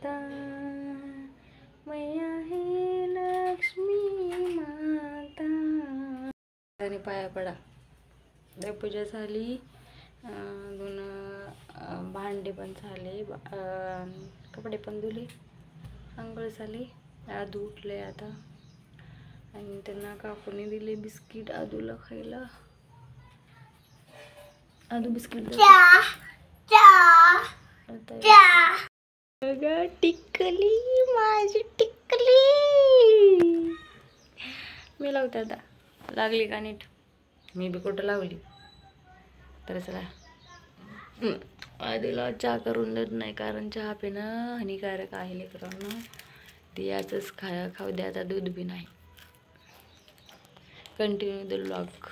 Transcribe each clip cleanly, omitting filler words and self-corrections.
माता, मैया हे लक्ष्मी माता. आणि पाया पडा. देवपूजा झाली, दोन भांडे पण झाले, कपडे पण धुले, आंघोळ झाली. आदू उठले आता आणि त्यांना काकूने दिले बिस्किट आदूला खायला. आदू बिस्किट टिकली, माझी टिकली. मी लावते आता. लागली का नीट? मी बी कुठं लावली तर चला. आधीला चहा करून देत नाही, कारण चहा पिणं हानिकारक आहे लेकरांना. ते याचंच खाऊ द्या. आता दूध बी नाही. Continue the vlog.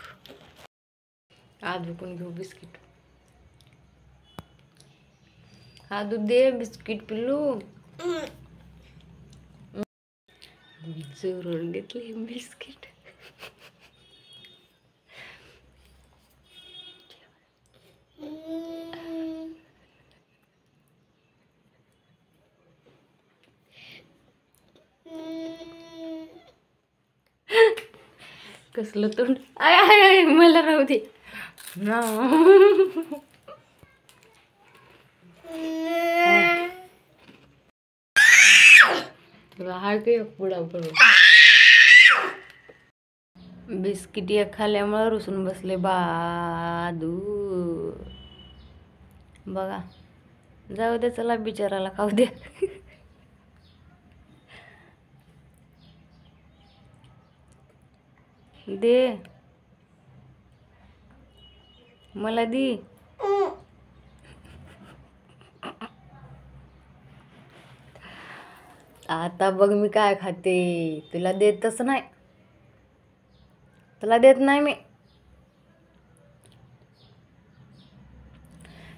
आदू पण घेऊ बिस्किट. आदू दे बिस्किट पिल्लू. जरूर घेतली बिस्किट. कसलं तोंड. आय मला राहू दे ना. तुला हा काही पुढा पडू. बिस्किट एक खाल्ल्यामुळे रुसून बसले बादू. बघा, जाऊ दे, चला बिचाराला खाऊ दे. दे मला दे. आता बघ मी काय खाते. तुला देतच नाही. तुला देत नाही मी.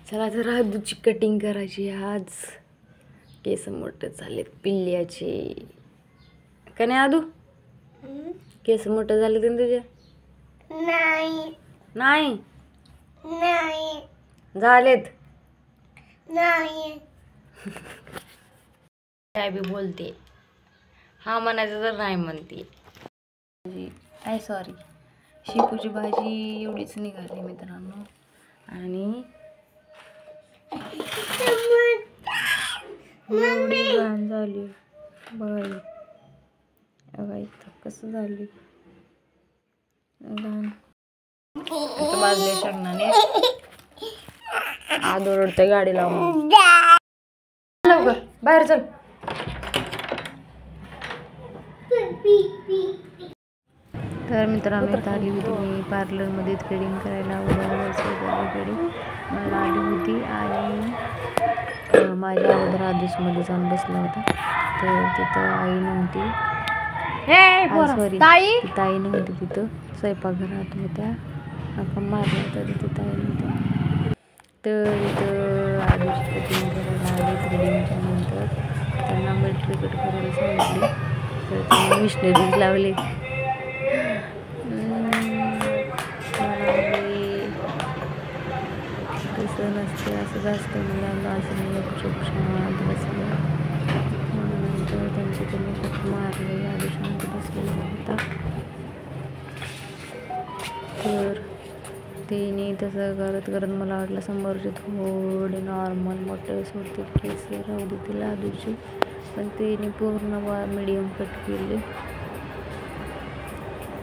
चला तर आदूची कटिंग करायची आज. केस मोठे झालेत पिल्ल्याचे. का नाही आदू? केस मोठे झाले ते तुझे? नाही नाही नाही झालेत. नाही काय बी बोलते. हा म्हणायचं तर नाही म्हणते. I sorry. शेपूची भाजी एवढीच निघाली मित्रांनो. आणि एवढी घाण झाली बघा. बघा इथं कसं झाली घाण. आता बाजले शेंगदाणे. आदू रडते गाडी लावून. लवकर बाहेर चल. तर मित्रांनो इथं आली होती मी पार्लरमध्ये थ्रेडिंग करायला. अगोदर मला आली होती आणि माझ्या अगोदर आदेशमध्ये जाऊन बसला होता. तर तिथं आई नव्हती. सॉरी, ताई नव्हती तिथं. स्वयंपाकघरात होत्या. आपण मारला तरी तिथं आई नव्हत्या. तर इथं आदेश कटिंग करायला आले. थ्रेडिंगच्या नंतर त्यांना मिल्ट्री कट करायला सांगितली. तर त्यांनी मिशनरीज लावले. तसं नसते, असं जास्त मुलांना असं गपचूप शांत बसले. नंतर त्यांचे त्यांनी खूप मारले. आधी शांत बसलेला होता. तर तिने तसं करत करत मला वाटलं समोरचे थोडे नॉर्मल मोठे सोडते केस राहू दे तिला आधीची. पण तिने पूर्ण मीडियम कट केले.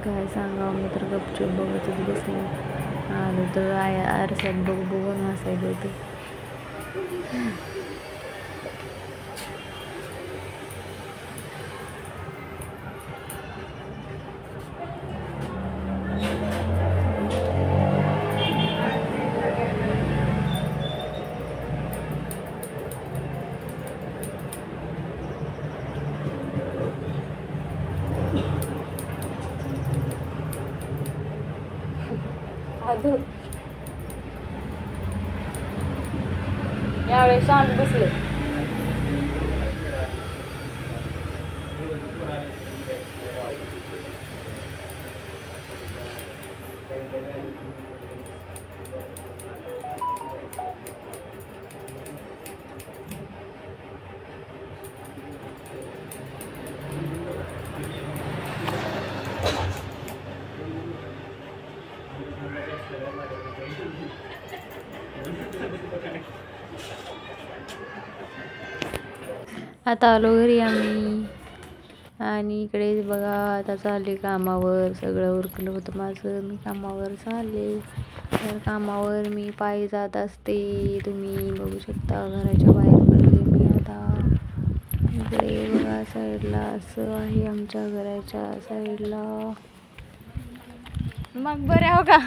काय सांगावं, मी तर गपचूप बघतच बसले. आलं तर आरशात बघून हसायला होते. यावेळेस शांत बसले. आता आलो घरी आम्ही आणि इकडे बघा आता चालले कामावर. सगळं उरकलं होतं माझं, मी कामावर चालले. तर कामावर मी पायी जात असते, तुम्ही बघू शकता. घराच्या बाहेर पडले मी आता. इकडे बघा साईडला असं आहे, आमच्या घराच्या साईडला. मग बरे हो का?